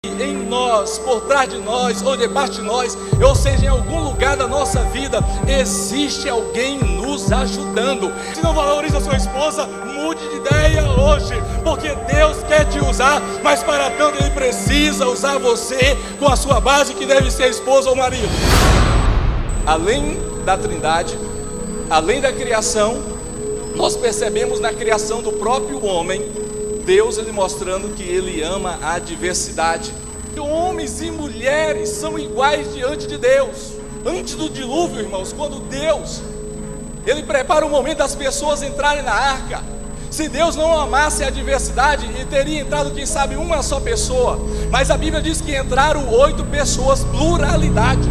em nós, por trás de nós, ou debaixo de nós, ou seja, em algum lugar da nossa vida, existe alguém nos ajudando. Se não valoriza a sua esposa, mude de ideia hoje, porque Deus quer te usar, mas para tanto Ele precisa usar você com a sua base, que deve ser a esposa ou marido. Além da Trindade, além da criação, nós percebemos na criação do próprio homem, Deus ele mostrando que Ele ama a diversidade. Homens e mulheres são iguais diante de Deus. Antes do dilúvio, irmãos, quando Deus Ele prepara o momento das pessoas entrarem na arca, se Deus não amasse a diversidade, Ele teria entrado, quem sabe, uma só pessoa. Mas a Bíblia diz que entraram 8 pessoas, pluralidade.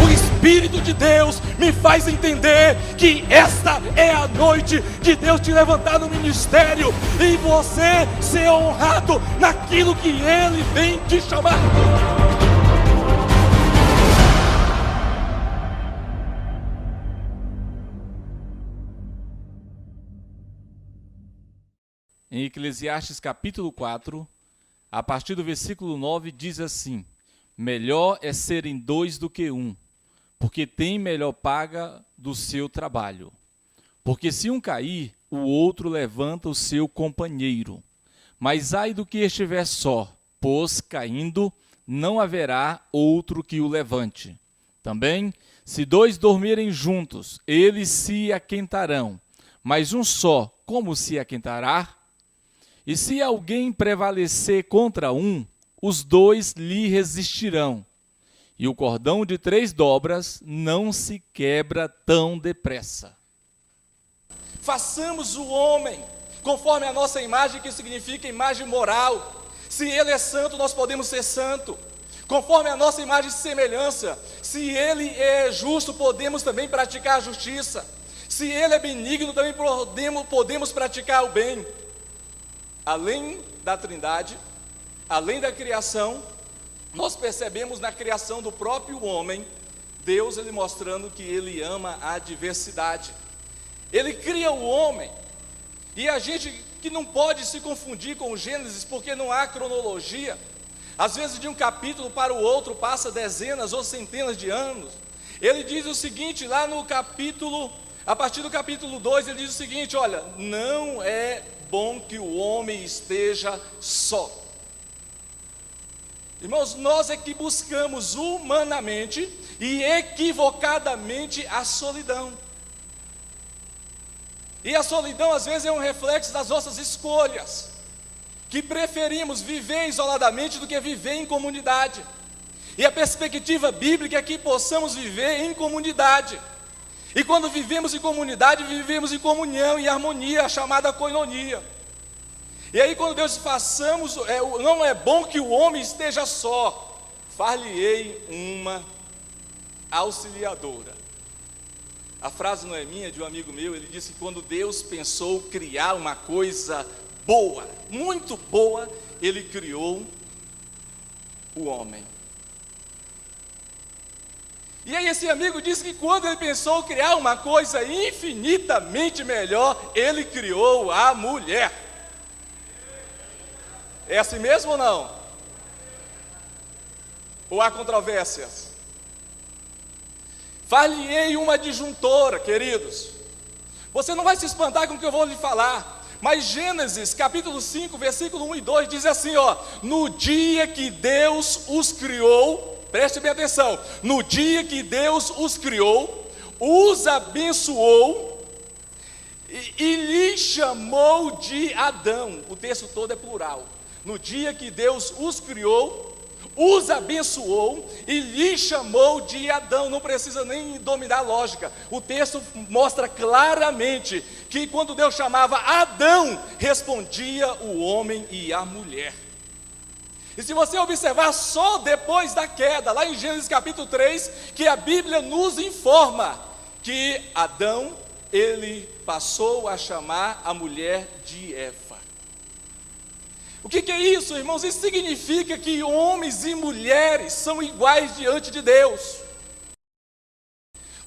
O Espírito de Deus me faz entender que esta é a noite de Deus te levantar no ministério e você ser honrado naquilo que Ele vem te chamar. Em Eclesiastes capítulo 4, a partir do versículo 9, diz assim: melhor é serem 2 do que 1, porque tem melhor paga do seu trabalho. Porque se um cair, o outro levanta o seu companheiro. Mas ai do que estiver só, pois caindo não haverá outro que o levante. Também, se 2 dormirem juntos, eles se aquentarão, mas um só, como se aquentará? E se alguém prevalecer contra um, os 2 lhe resistirão. E o cordão de 3 dobras não se quebra tão depressa. Façamos o homem conforme a nossa imagem, que significa imagem moral. Se ele é santo, nós podemos ser santo. Conforme a nossa imagem e semelhança. Se ele é justo, podemos também praticar a justiça. Se ele é benigno, também podemos praticar o bem. Além da Trindade, além da criação, nós percebemos na criação do próprio homem, Deus ele mostrando que Ele ama a diversidade. Ele cria o homem, e a gente que não pode se confundir com o Gênesis, porque não há cronologia. Às vezes de um capítulo para o outro passa dezenas ou centenas de anos. Ele diz o seguinte, lá no capítulo, a partir do capítulo 2, ele diz o seguinte: olha, não é bom que o homem esteja só. Irmãos, nós é que buscamos humanamente e equivocadamente a solidão. E a solidão às vezes é um reflexo das nossas escolhas, que preferimos viver isoladamente do que viver em comunidade. E a perspectiva bíblica é que possamos viver em comunidade. E quando vivemos em comunidade, vivemos em comunhão e harmonia, a chamada koinonia. E aí quando Deus façamos, não é bom que o homem esteja só, far-lhe-ei uma auxiliadora. A frase não é minha, é de um amigo meu. Ele disse que quando Deus pensou criar uma coisa boa, muito boa, Ele criou o homem. E aí esse amigo disse que quando ele pensou criar uma coisa infinitamente melhor, Ele criou a mulher. É assim mesmo ou não? Ou há controvérsias? Far-lhe-ei uma disjuntora, queridos. Você não vai se espantar com o que eu vou lhe falar, mas Gênesis capítulo 5, versículo 1 e 2 diz assim, ó: no dia que Deus os criou, preste bem atenção, no dia que Deus os criou, os abençoou e lhe chamou de Adão. O texto todo é plural. No dia que Deus os criou, os abençoou e lhe chamou de Adão. Não precisa nem dominar a lógica. O texto mostra claramente que quando Deus chamava Adão, respondia o homem e a mulher. E se você observar só depois da queda, lá em Gênesis capítulo 3, que a Bíblia nos informa que Adão, ele passou a chamar a mulher de Eva. O que é isso, irmãos? Isso significa que homens e mulheres são iguais diante de Deus.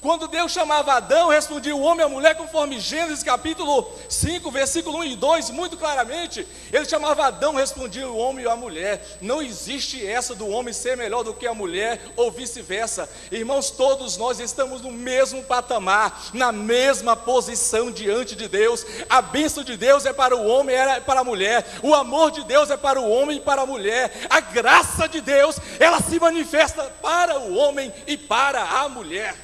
Quando Deus chamava Adão, respondia o homem e a mulher, conforme Gênesis capítulo 5, versículo 1 e 2, muito claramente. Ele chamava Adão, respondia o homem e a mulher. Não existe essa do homem ser melhor do que a mulher, ou vice-versa. Irmãos, todos nós estamos no mesmo patamar, na mesma posição diante de Deus. A bênção de Deus é para o homem, é para a mulher. O amor de Deus é para o homem e para a mulher. A graça de Deus, ela se manifesta para o homem e para a mulher.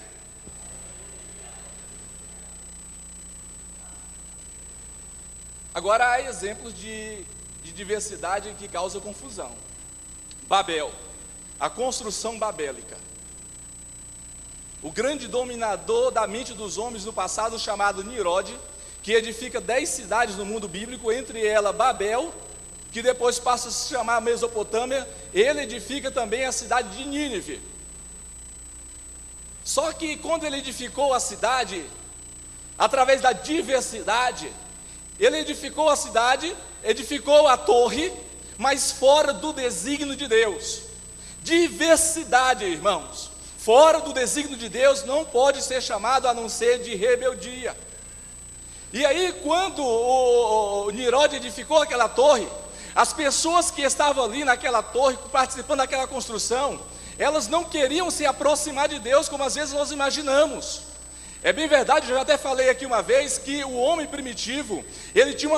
Agora há exemplos de diversidade que causa confusão. Babel, a construção babélica. O grande dominador da mente dos homens no passado, chamado Nimrod, que edifica 10 cidades no mundo bíblico, entre elas Babel, que depois passa a se chamar Mesopotâmia. Ele edifica também a cidade de Nínive. Só que quando ele edificou a cidade, através da diversidade, ele edificou a cidade, edificou a torre, mas fora do desígnio de Deus. Diversidade, irmãos, fora do desígnio de Deus não pode ser chamado a não ser de rebeldia. E aí, quando o Nimrod edificou aquela torre, as pessoas que estavam ali naquela torre, participando daquela construção, elas não queriam se aproximar de Deus, como às vezes nós imaginamos. É bem verdade, eu já até falei aqui uma vez, que o homem primitivo, ele tinha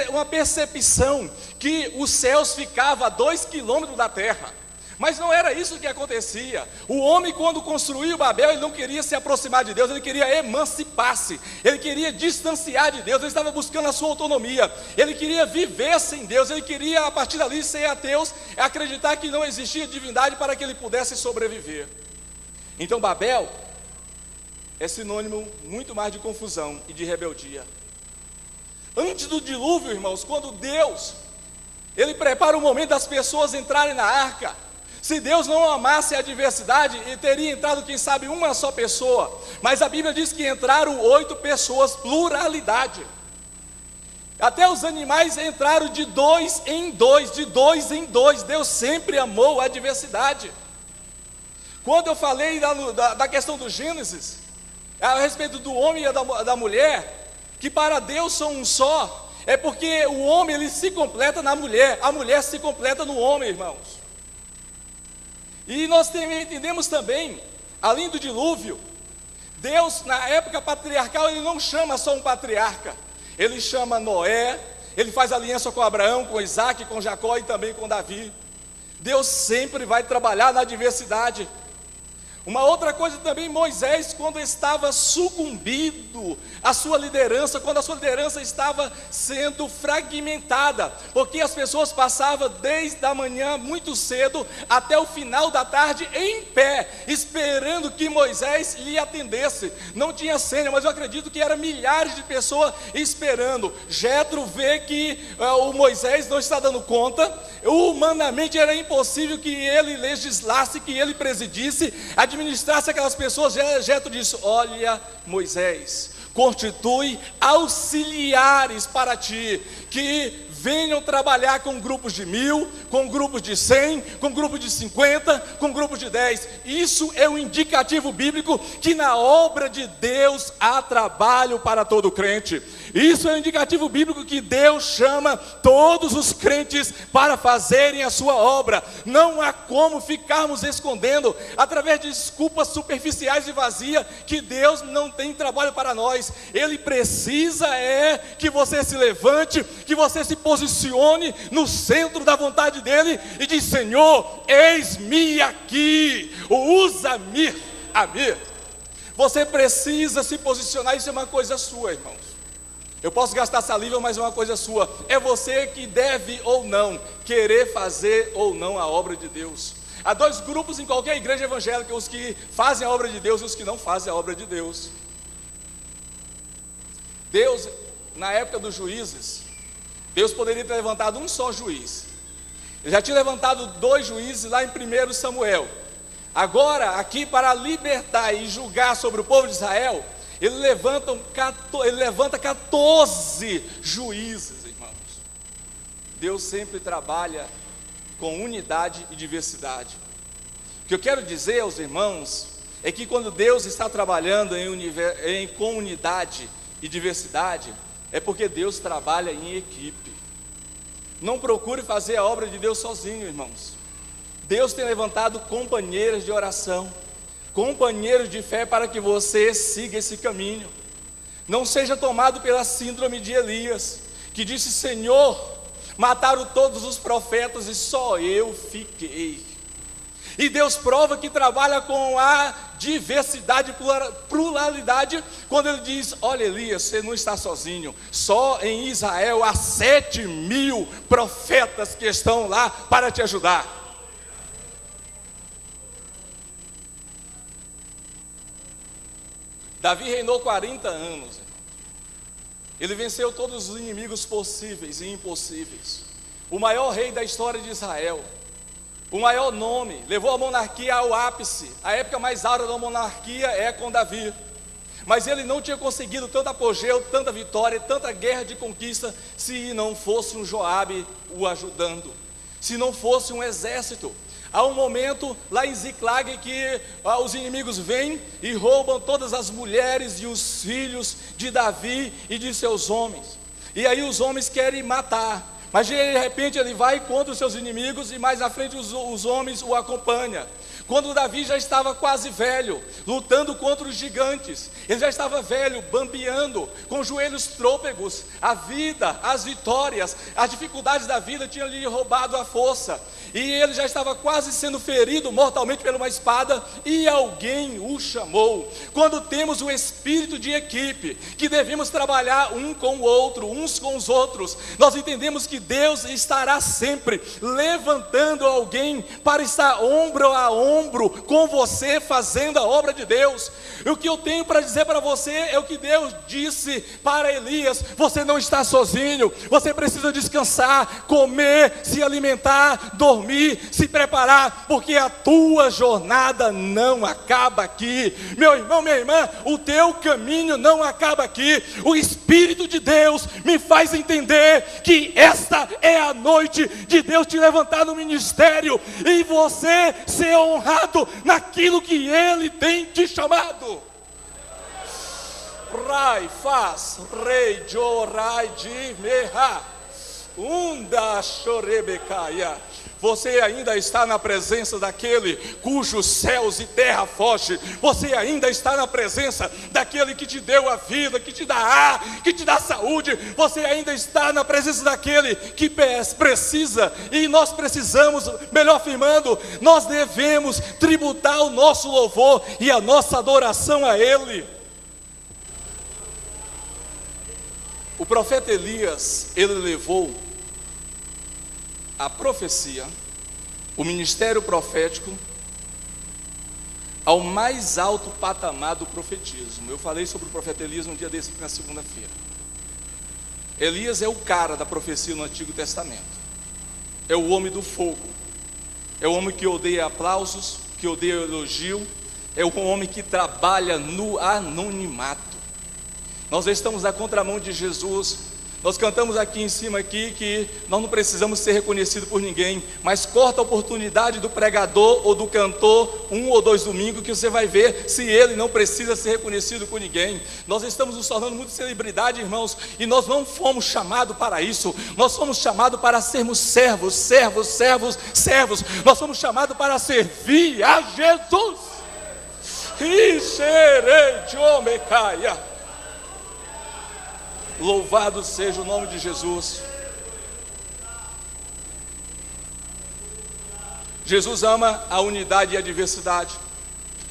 uma percepção que os céus ficavam a 2 quilômetros da terra. Mas não era isso que acontecia. O homem, quando construiu Babel, ele não queria se aproximar de Deus, ele queria emancipar-se, ele queria distanciar de Deus, ele estava buscando a sua autonomia, ele queria viver sem Deus, ele queria, a partir dali, ser ateu, acreditar que não existia divindade para que ele pudesse sobreviver. Então Babel é sinônimo muito mais de confusão e de rebeldia. Antes do dilúvio, irmãos, quando Deus, ele prepara o momento das pessoas entrarem na arca, se Deus não amasse a diversidade, ele teria entrado, quem sabe, uma só pessoa, mas a Bíblia diz que entraram 8 pessoas, pluralidade. Até os animais entraram de 2 em 2, de 2 em 2, Deus sempre amou a diversidade. Quando eu falei da questão do Gênesis, a respeito do homem e da mulher, que para Deus são um só, é porque o homem ele se completa na mulher, a mulher se completa no homem, irmãos. E nós entendemos também, além do dilúvio, Deus na época patriarcal, ele não chama só um patriarca, ele chama Noé, ele faz aliança com Abraão, com Isaac, com Jacó e também com Davi. Deus sempre vai trabalhar na diversidade. Uma outra coisa também, Moisés, quando estava sucumbido à sua liderança, quando a sua liderança estava sendo fragmentada, porque as pessoas passavam desde a manhã muito cedo até o final da tarde em pé, esperando que Moisés lhe atendesse. Não tinha senha, mas eu acredito que eram milhares de pessoas esperando. Jetro vê que o Moisés não está dando conta, humanamente era impossível que ele legislasse, que ele presidisse, administrasse aquelas pessoas. Jetro disse: olha, Moisés, constitui auxiliares para ti, que venham trabalhar com grupos de 1000, com grupos de 100, com grupos de 50, com grupos de 10. Isso é um indicativo bíblico que na obra de Deus há trabalho para todo crente. Isso é um indicativo bíblico que Deus chama todos os crentes para fazerem a sua obra. Não há como ficarmos escondendo, através de desculpas superficiais e vazias, que Deus não tem trabalho para nós. Ele precisa que você se levante, que você se posicione no centro da vontade dele e diz: Senhor, eis-me aqui, usa-me a mim. Você precisa se posicionar. Isso é uma coisa sua, irmãos. Eu posso gastar saliva, mas é uma coisa sua. É você que deve ou não querer fazer ou não a obra de Deus. Há 2 grupos em qualquer igreja evangélica: os que fazem a obra de Deus e os que não fazem a obra de Deus. Deus, na época dos juízes, Deus poderia ter levantado um só juiz. Ele já tinha levantado 2 juízes lá em 1 Samuel. Agora, aqui para libertar e julgar sobre o povo de Israel, ele levanta 14 juízes, irmãos. Deus sempre trabalha com unidade e diversidade. O que eu quero dizer aos irmãos é que quando Deus está trabalhando em comunidade e diversidade, é porque Deus trabalha em equipe. Não procure fazer a obra de Deus sozinho, irmãos. Deus tem levantado companheiros de oração, companheiros de fé para que você siga esse caminho. Não seja tomado pela síndrome de Elias, que disse: Senhor, mataram todos os profetas e só eu fiquei. E Deus prova que trabalha com a diversidade e pluralidade, quando Ele diz: olha, Elias, você não está sozinho, só em Israel há 7.000 profetas que estão lá para te ajudar. Davi reinou 40 anos, ele venceu todos os inimigos possíveis e impossíveis, o maior rei da história de Israel, o maior nome, levou a monarquia ao ápice. A época mais áurea da monarquia é com Davi, mas ele não tinha conseguido tanto apogeu, tanta vitória, tanta guerra de conquista, se não fosse um Joabe o ajudando, se não fosse um exército. Há um momento lá em Ziclag que os inimigos vêm e roubam todas as mulheres e os filhos de Davi e de seus homens, e aí os homens querem matar, mas de repente ele vai contra os seus inimigos e mais à frente os homens o acompanham. Quando Davi já estava quase velho, lutando contra os gigantes, ele já estava velho, bambeando, com joelhos trôpegos, a vida, as vitórias, as dificuldades da vida tinham lhe roubado a força, e ele já estava quase sendo ferido mortalmente por uma espada, e alguém o chamou. Quando temos o espírito de equipe, que devemos trabalhar um com o outro, uns com os outros, nós entendemos que Deus estará sempre levantando alguém para estar ombro a ombro com você, fazendo a obra de Deus. E o que eu tenho para dizer para você é o que Deus disse para Elias: você não está sozinho, você precisa descansar, comer, se alimentar, dormir, se preparar, porque a tua jornada não acaba aqui. Meu irmão, minha irmã, o teu caminho não acaba aqui. O Espírito de Deus me faz entender que esta é a noite de Deus te levantar no ministério e você ser honrado naquilo que Ele tem te chamado. Rai faz rei jorai de meha unda chorebecaia. Você ainda está na presença daquele cujos céus e terra fogem. Você ainda está na presença daquele que te deu a vida, que te dá ar, que te dá saúde. Você ainda está na presença daquele que precisa, e nós precisamos, melhor afirmando, nós devemos tributar o nosso louvor e a nossa adoração a Ele. O profeta Elias, ele levou a profecia, o ministério profético, ao mais alto patamar do profetismo. Eu falei sobre o profeta Elias um dia desse, na segunda-feira. Elias é o cara da profecia no Antigo Testamento, é o homem do fogo, é o homem que odeia aplausos, que odeia elogio, é o homem que trabalha no anonimato. Nós estamos na contramão de Jesus. Nós cantamos aqui em cima aqui que nós não precisamos ser reconhecidos por ninguém, mas corta a oportunidade do pregador ou do cantor 1 ou 2 domingos, que você vai ver se ele não precisa ser reconhecido por ninguém. Nós estamos nos tornando muito celebridade, irmãos, e nós não fomos chamados para isso. Nós fomos chamados para sermos servos. Nós fomos chamados para servir a Jesus. Louvado seja o nome de Jesus. Jesus ama a unidade e a diversidade.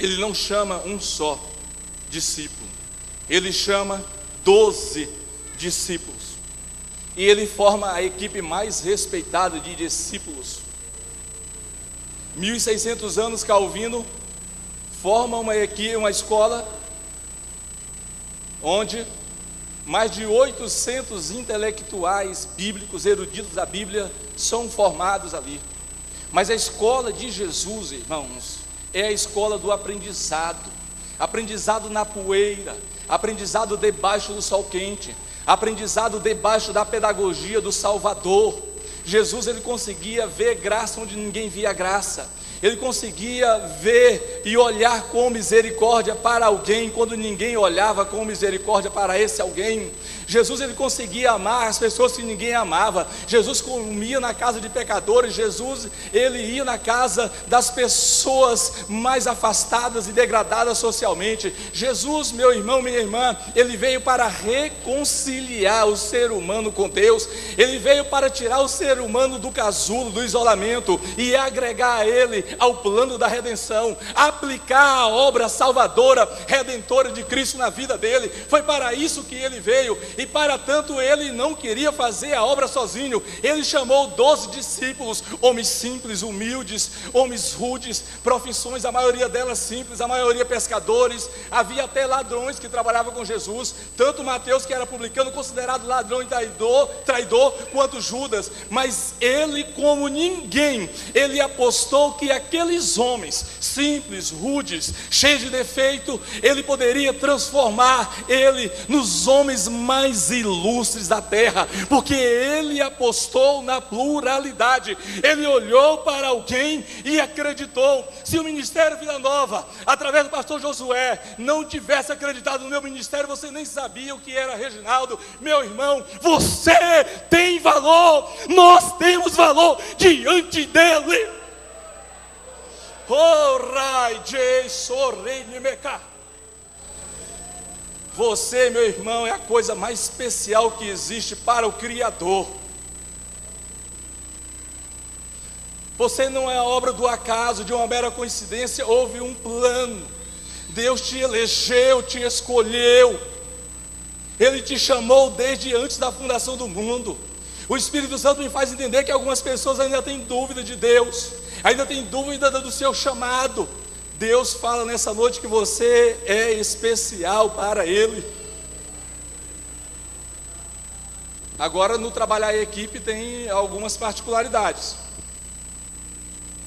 Ele não chama um só discípulo, ele chama 12 discípulos, e ele forma a equipe mais respeitada de discípulos. 1600 anos Calvino forma uma escola onde mais de 800 intelectuais bíblicos, eruditos da Bíblia, são formados ali. Mas a escola de Jesus, irmãos, é a escola do aprendizado. Aprendizado na poeira, aprendizado debaixo do sol quente, aprendizado debaixo da pedagogia do Salvador. Jesus, ele conseguia ver graça onde ninguém via graça. ele conseguia ver e olhar com misericórdia para alguém, quando ninguém olhava com misericórdia para esse alguém. Jesus, ele conseguia amar as pessoas que ninguém amava. Jesus comia na casa de pecadores. Jesus, ele ia na casa das pessoas mais afastadas e degradadas socialmente. Jesus, meu irmão, minha irmã, ele veio para reconciliar o ser humano com Deus. Ele veio para tirar o ser humano do casulo, do isolamento, e agregar ele ao plano da redenção, aplicar a obra salvadora, redentora de Cristo na vida dele. Foi para isso que ele veio, e para tanto ele não queria fazer a obra sozinho. Ele chamou 12 discípulos, homens simples, humildes, homens rudes, profissões, a maioria delas simples, a maioria pescadores. Havia até ladrões que trabalhavam com Jesus, tanto Mateus, que era publicano, considerado ladrão e traidor, quanto Judas. Mas ele, como ninguém, ele apostou que aqueles homens simples, rudes, cheios de defeito, ele poderia transformar ele nos homens mais ilustres da terra, porque ele apostou na pluralidade. Ele olhou para alguém e acreditou. Se o Ministério Vida Nova, através do pastor Josué, não tivesse acreditado no meu ministério, você nem sabia o que era Reginaldo. Meu irmão, você tem valor, nós temos valor diante dele. Você, meu irmão, é a coisa mais especial que existe para o Criador. Você não é a obra do acaso, de uma mera coincidência. Houve um plano. Deus te elegeu, te escolheu. Ele te chamou desde antes da fundação do mundo. O Espírito Santo me faz entender que algumas pessoas ainda têm dúvida de Deus, ainda têm dúvida do seu chamado. Deus fala nessa noite que você é especial para Ele. Agora, no trabalhar em equipe tem algumas particularidades.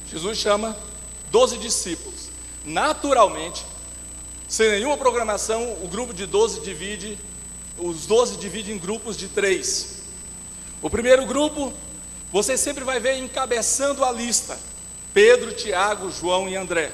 Jesus chama 12 discípulos. Naturalmente, sem nenhuma programação, o grupo de 12 divide, os 12 dividem em grupos de 3. O primeiro grupo, você sempre vai ver encabeçando a lista: Pedro, Tiago, João e André.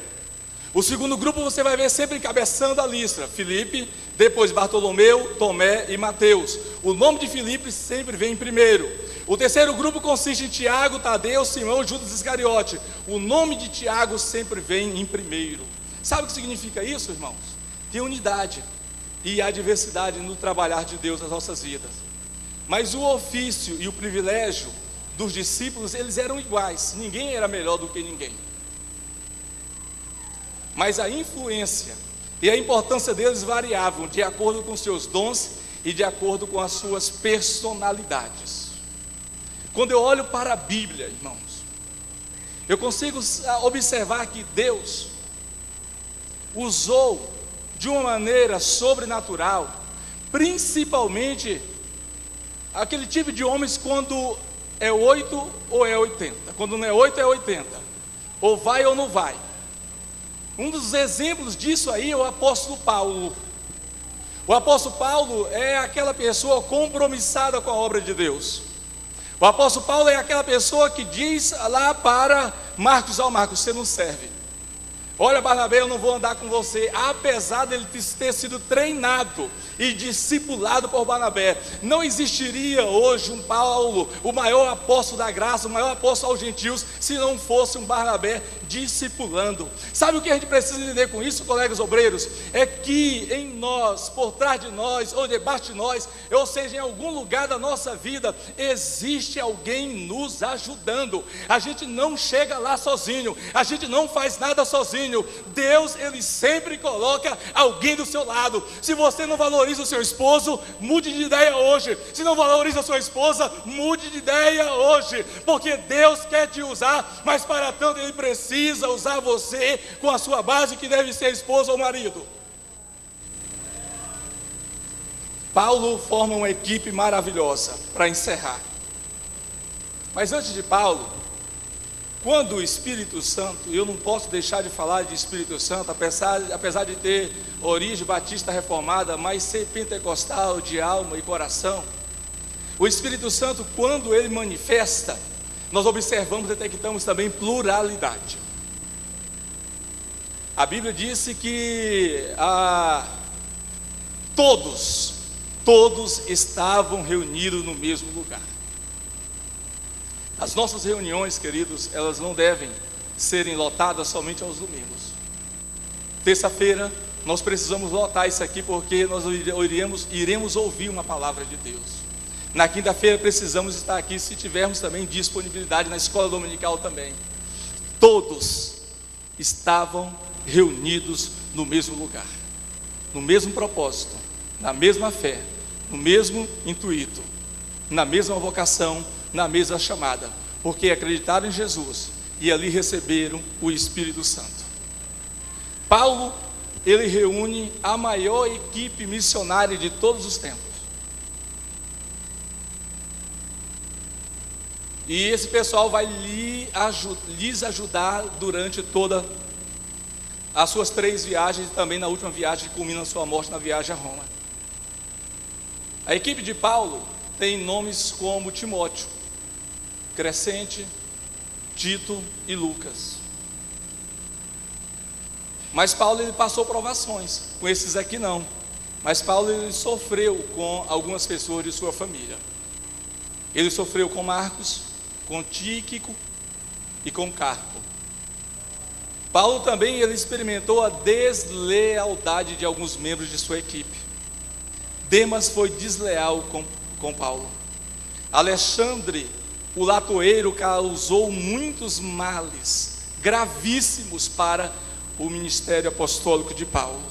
O segundo grupo você vai ver sempre encabeçando a lista: Filipe, depois Bartolomeu, Tomé e Mateus. O nome de Filipe sempre vem em primeiro. O terceiro grupo consiste em Tiago, Tadeu, Simão, Judas Iscariote. O nome de Tiago sempre vem em primeiro. Sabe o que significa isso, irmãos? Tem unidade e há diversidade no trabalhar de Deus nas nossas vidas. Mas o ofício e o privilégio dos discípulos, eles eram iguais. Ninguém era melhor do que ninguém. Mas a influência e a importância deles variavam de acordo com seus dons e de acordo com as suas personalidades. Quando eu olho para a Bíblia, irmãos, eu consigo observar que Deus usou de uma maneira sobrenatural, principalmente aquele tipo de homens quando é 8 ou é 80. Quando não é 8 é 80. Ou vai ou não vai. Um dos exemplos disso aí é o apóstolo Paulo. O apóstolo Paulo é aquela pessoa compromissada com a obra de Deus. O apóstolo Paulo é aquela pessoa que diz lá para Marcos: ó Marcos, você não serve. Olha, Barnabé, eu não vou andar com você. Apesar dele ter sido treinado e discipulado por Barnabé, não existiria hoje um Paulo, o maior apóstolo da graça, o maior apóstolo aos gentios, se não fosse um Barnabé discipulando. Sabe o que a gente precisa entender com isso, colegas obreiros? É que em nós, por trás de nós, ou debaixo de nós, ou seja, em algum lugar da nossa vida, existe alguém nos ajudando. A gente não chega lá sozinho, a gente não faz nada sozinho. Deus, Ele sempre coloca alguém do seu lado. Se você não valoriza o seu esposo, mude de ideia hoje. Se não valoriza a sua esposa, mude de ideia hoje, porque Deus quer te usar, mas para tanto Ele precisa usar você com a sua base, que deve ser esposa ou marido. Paulo forma uma equipe maravilhosa para encerrar. Mas antes de Paulo, quando o Espírito Santo, eu não posso deixar de falar de Espírito Santo, apesar de ter origem batista reformada, mas ser pentecostal de alma e coração, o Espírito Santo, quando ele manifesta, nós observamos e detectamos também pluralidade. A Bíblia disse que todos estavam reunidos no mesmo lugar. As nossas reuniões, queridos, elas não devem serem lotadas somente aos domingos. Terça-feira, nós precisamos lotar isso aqui, porque nós iremos ouvir uma palavra de Deus. Na quinta-feira precisamos estar aqui, se tivermos também disponibilidade, na escola dominical também. Todos estavam reunidos no mesmo lugar, no mesmo propósito, na mesma fé, no mesmo intuito, na mesma vocação, na mesma chamada, porque acreditaram em Jesus e ali receberam o Espírito Santo. Paulo, ele reúne a maior equipe missionária de todos os tempos. E esse pessoal vai lhes ajudar durante todas as suas 3 viagens, e também na última viagem que culmina a sua morte, na viagem a Roma. A equipe de Paulo tem nomes como Timóteo, Crescente, Tito e Lucas. Mas Paulo, ele passou provações, com esses aqui não. Mas Paulo, ele sofreu com algumas pessoas de sua família. Ele sofreu com Marcos, com Tíquico e com Carpo. Paulo também, ele experimentou a deslealdade de alguns membros de sua equipe. Demas foi desleal com Paulo. Alexandre, o latoeiro, causou muitos males gravíssimos para o ministério apostólico de Paulo.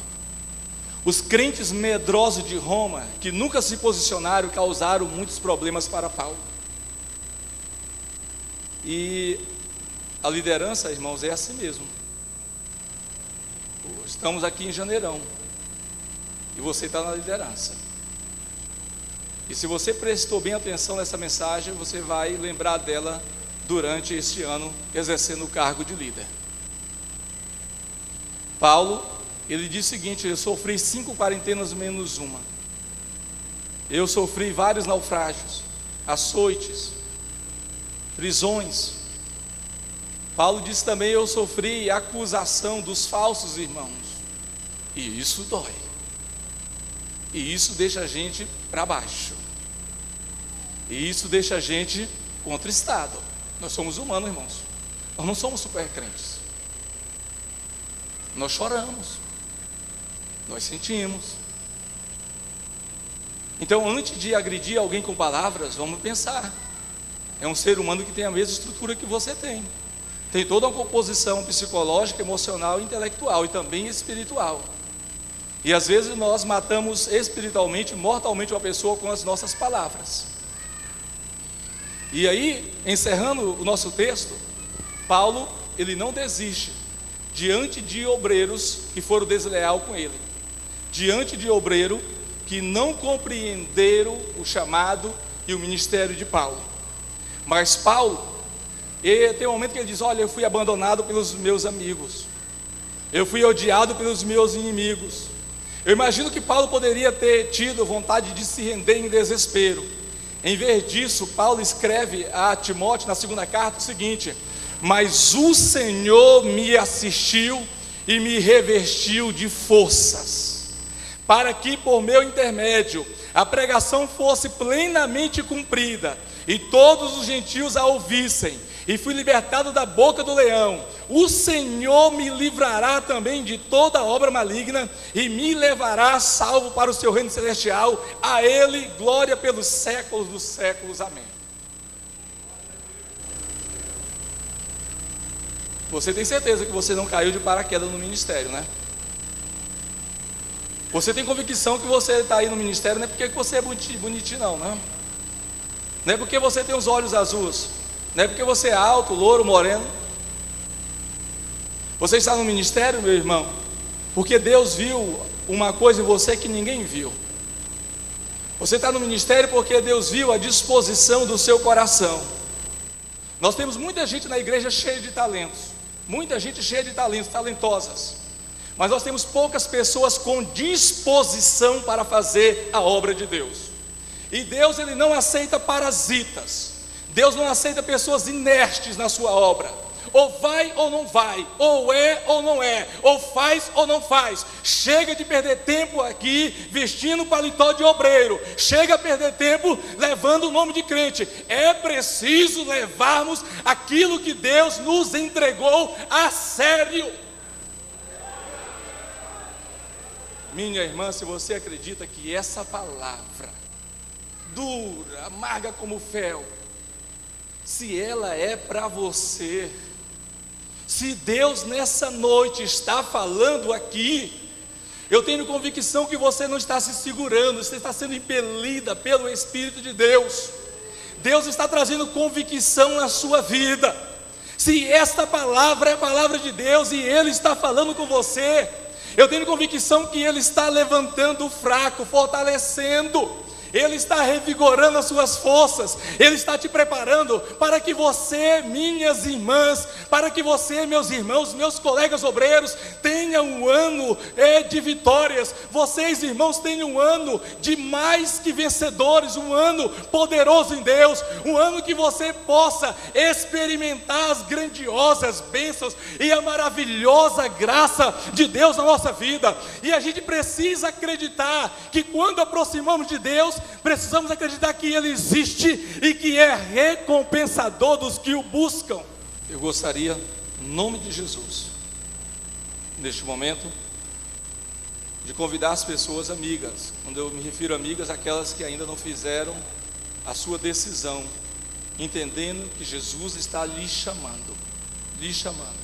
Os crentes medrosos de Roma, que nunca se posicionaram, causaram muitos problemas para Paulo. E a liderança, irmãos, é assim mesmo. Estamos aqui em janeirão e você está na liderança. E se você prestou bem atenção nessa mensagem, você vai lembrar dela durante este ano, exercendo o cargo de líder. Paulo, ele diz o seguinte: eu sofri 5 quarentenas menos uma. Eu sofri vários naufrágios, açoites, prisões. Paulo diz também: eu sofri acusação dos falsos irmãos. E isso dói. E isso deixa a gente para baixo. E isso deixa a gente contristado. Nós somos humanos, irmãos. Nós não somos super crentes. Nós choramos. Nós sentimos. Então, antes de agredir alguém com palavras, vamos pensar. É um ser humano que tem a mesma estrutura que você tem. Tem toda uma composição psicológica, emocional, intelectual e também espiritual. E às vezes nós matamos espiritualmente, mortalmente uma pessoa com as nossas palavras. E aí, encerrando o nosso texto, Paulo, ele não desiste diante de obreiros que foram desleais com ele, diante de obreiros que não compreenderam o chamado e o ministério de Paulo. Mas Paulo, tem um momento que ele diz: olha, eu fui abandonado pelos meus amigos, eu fui odiado pelos meus inimigos. Eu imagino que Paulo poderia ter tido vontade de se render em desespero. Em vez disso, Paulo escreve a Timóteo na segunda carta o seguinte: mas o Senhor me assistiu e me revestiu de forças, para que por meu intermédio a pregação fosse plenamente cumprida e todos os gentios a ouvissem, e fui libertado da boca do leão. O Senhor me livrará também de toda obra maligna e me levará salvo para o seu reino celestial. A Ele glória pelos séculos dos séculos. Amém. Você tem certeza que você não caiu de paraquedas no ministério, né? Você tem convicção que você está aí no ministério não é porque você é bonitinho não, né? Não é porque você tem os olhos azuis, não é porque você é alto, louro, moreno. Você está no ministério, meu irmão, porque Deus viu uma coisa em você que ninguém viu. Você está no ministério porque Deus viu a disposição do seu coração. Nós temos muita gente na igreja cheia de talentos, muita gente cheia de talentos, talentosas, mas nós temos poucas pessoas com disposição para fazer a obra de Deus. E Deus, ele não aceita parasitas. Deus não aceita pessoas inertes na sua obra. ou vai ou não vai, ou é ou não é, ou faz ou não faz. Chega de perder tempo aqui vestindo paletó de obreiro, chega a perder tempo levando o nome de crente. É preciso levarmos aquilo que Deus nos entregou a sério. Minha irmã, se você acredita que essa palavra dura, amarga como fel, se ela é para você, se Deus nessa noite está falando aqui, eu tenho convicção que você não está se segurando, você está sendo impelida pelo Espírito de Deus. Deus está trazendo convicção na sua vida. Se esta palavra é a palavra de Deus e Ele está falando com você, eu tenho convicção que Ele está levantando o fraco, fortalecendo, Ele está revigorando as suas forças, Ele está te preparando para que você, minhas irmãs, para que você, meus irmãos, meus colegas obreiros, tenha um ano de vitórias. Vocês, irmãos, tenham um ano de mais que vencedores, um ano poderoso em Deus, um ano que você possa experimentar as grandiosas bênçãos e a maravilhosa graça de Deus na nossa vida. E a gente precisa acreditar que quando aproximamos de Deus, precisamos acreditar que Ele existe e que é recompensador dos que o buscam. Eu gostaria, em nome de Jesus, neste momento, de convidar as pessoas amigas. Quando eu me refiro a amigas, aquelas que ainda não fizeram a sua decisão, entendendo que Jesus está lhe chamando, lhe chamando.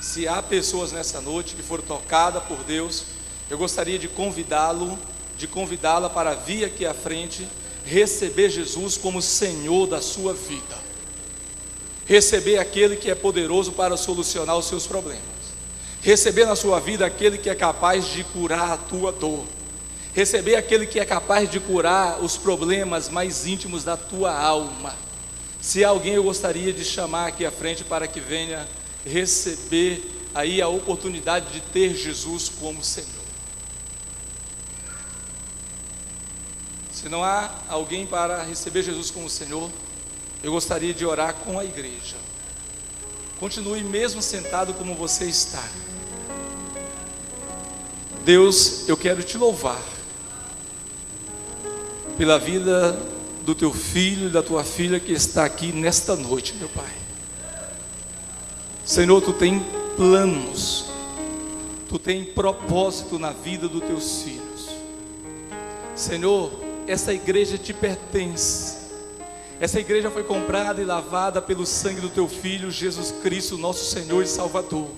Se há pessoas nessa noite que foram tocadas por Deus, eu gostaria de convidá-la para vir aqui à frente, receber Jesus como Senhor da sua vida, receber aquele que é poderoso para solucionar os seus problemas, receber na sua vida aquele que é capaz de curar a tua dor, receber aquele que é capaz de curar os problemas mais íntimos da tua alma. Se há alguém, eu gostaria de chamar aqui à frente para que venha receber aí a oportunidade de ter Jesus como Senhor. Se não há alguém para receber Jesus como Senhor, eu gostaria de orar com a igreja. Continue mesmo sentado como você está. Deus, eu quero te louvar pela vida do teu filho e da tua filha que está aqui nesta noite, meu Pai. Senhor, tu tem planos, tu tem propósito na vida dos teus filhos. Senhor, essa igreja te pertence. Essa igreja foi comprada e lavada pelo sangue do teu Filho Jesus Cristo, nosso Senhor e Salvador.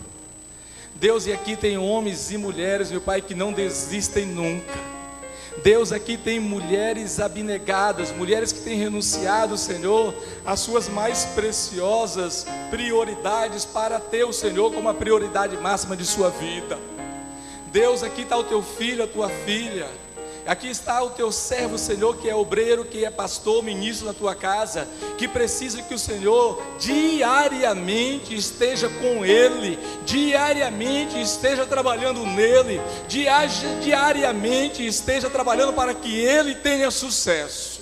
Deus, e aqui tem homens e mulheres, meu Pai, que não desistem nunca. Deus, aqui tem mulheres abnegadas, mulheres que têm renunciado, Senhor, às suas mais preciosas prioridades para ter o Senhor como a prioridade máxima de sua vida. Deus, aqui está o teu filho, a tua filha. Aqui está o teu servo, Senhor, que é obreiro, que é pastor, ministro na tua casa, que precisa que o Senhor diariamente esteja com ele, diariamente esteja trabalhando nele, diariamente esteja trabalhando para que ele tenha sucesso.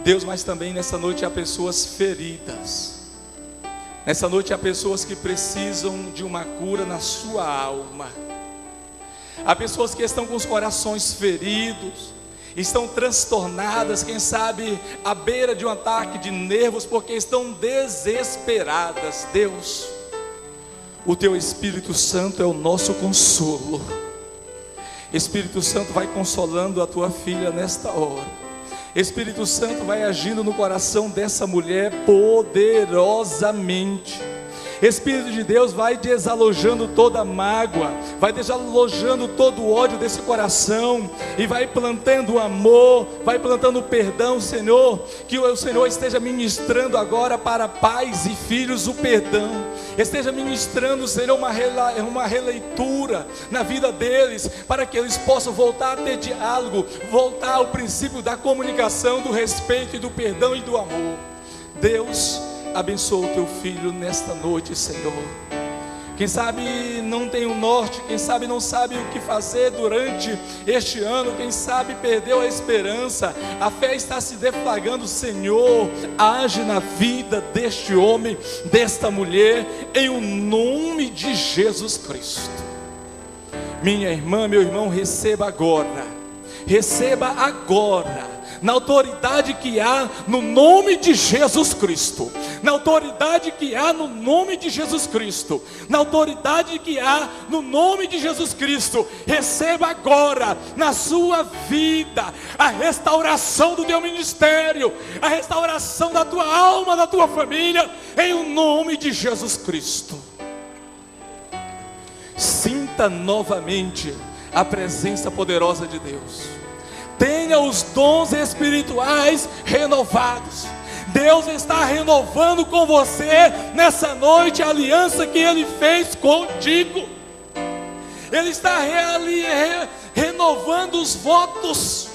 Deus, mas também nessa noite há pessoas feridas, nessa noite há pessoas que precisam de uma cura na sua alma. Há pessoas que estão com os corações feridos, estão transtornadas, quem sabe à beira de um ataque de nervos, porque estão desesperadas. Deus, o teu Espírito Santo é o nosso consolo. Espírito Santo vai consolando a tua filha nesta hora. Espírito Santo vai agindo no coração dessa mulher poderosamente. Espírito de Deus vai desalojando toda mágoa, vai desalojando todo o ódio desse coração, e vai plantando amor, vai plantando perdão, Senhor. Que o Senhor esteja ministrando agora para pais e filhos o perdão, esteja ministrando, Senhor, uma releitura na vida deles, para que eles possam voltar a ter diálogo, voltar ao princípio da comunicação, do respeito e do perdão e do amor. Deus, abençoa o teu filho nesta noite, Senhor. Quem sabe não tem um norte, quem sabe não sabe o que fazer durante este ano, quem sabe perdeu a esperança, a fé está se deflagrando. Senhor, age na vida deste homem, desta mulher, em o nome de Jesus Cristo. Minha irmã, meu irmão, receba agora, na autoridade que há no nome de Jesus Cristo, na autoridade que há no nome de Jesus Cristo, na autoridade que há no nome de Jesus Cristo, receba agora na sua vida a restauração do teu ministério, a restauração da tua alma, da tua família, em o nome de Jesus Cristo. Sinta novamente a presença poderosa de Deus. Tenha os dons espirituais renovados. Deus está renovando com você nessa noite a aliança que Ele fez contigo. Ele está renovando os votos.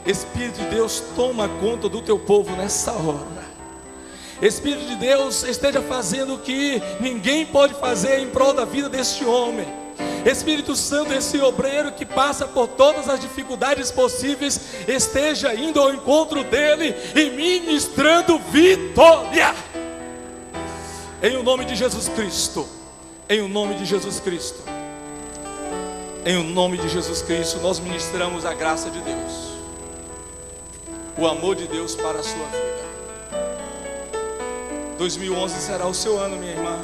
Espírito de Deus, toma conta do teu povo nessa hora. Espírito de Deus, esteja fazendo o que ninguém pode fazer em prol da vida deste homem. Espírito Santo, esse obreiro que passa por todas as dificuldades possíveis, esteja indo ao encontro dele e ministrando vitória. Em o nome de Jesus Cristo, em o nome de Jesus Cristo, em o nome de Jesus Cristo, nós ministramos a graça de Deus, o amor de Deus para a sua vida. 2011 será o seu ano, minha irmã.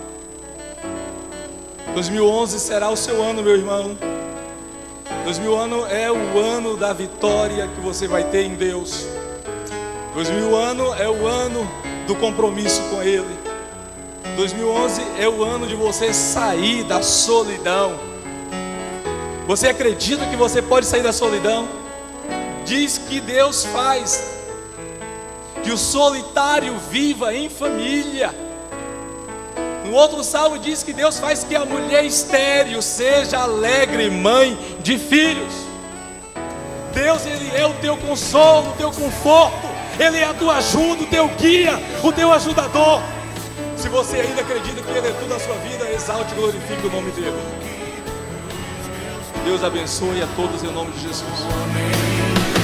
2011 será o seu ano, meu irmão. 2011 é o ano da vitória que você vai ter em Deus. 2011 é o ano do compromisso com Ele. 2011 é o ano de você sair da solidão. Você acredita que você pode sair da solidão? Diz que Deus faz que o solitário viva em família. No outro salmo diz que Deus faz que a mulher estéril seja alegre mãe de filhos. Deus, Ele é o teu consolo, o teu conforto. Ele é a tua ajuda, o teu guia, o teu ajudador. Se você ainda acredita que Ele é tudo na sua vida, exalte e glorifique o nome dEle. Deus abençoe a todos em nome de Jesus.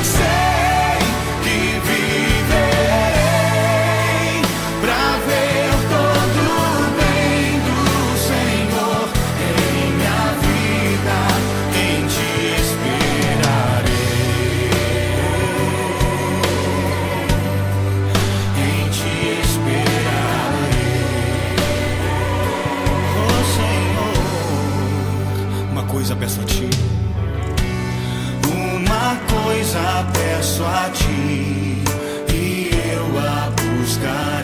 Sei que viverei pra ver todo o bem do Senhor em minha vida, em Ti esperarei, em Ti esperarei, oh Senhor. Uma coisa peço a Ti, uma coisa peço a Ti, e eu a buscarei.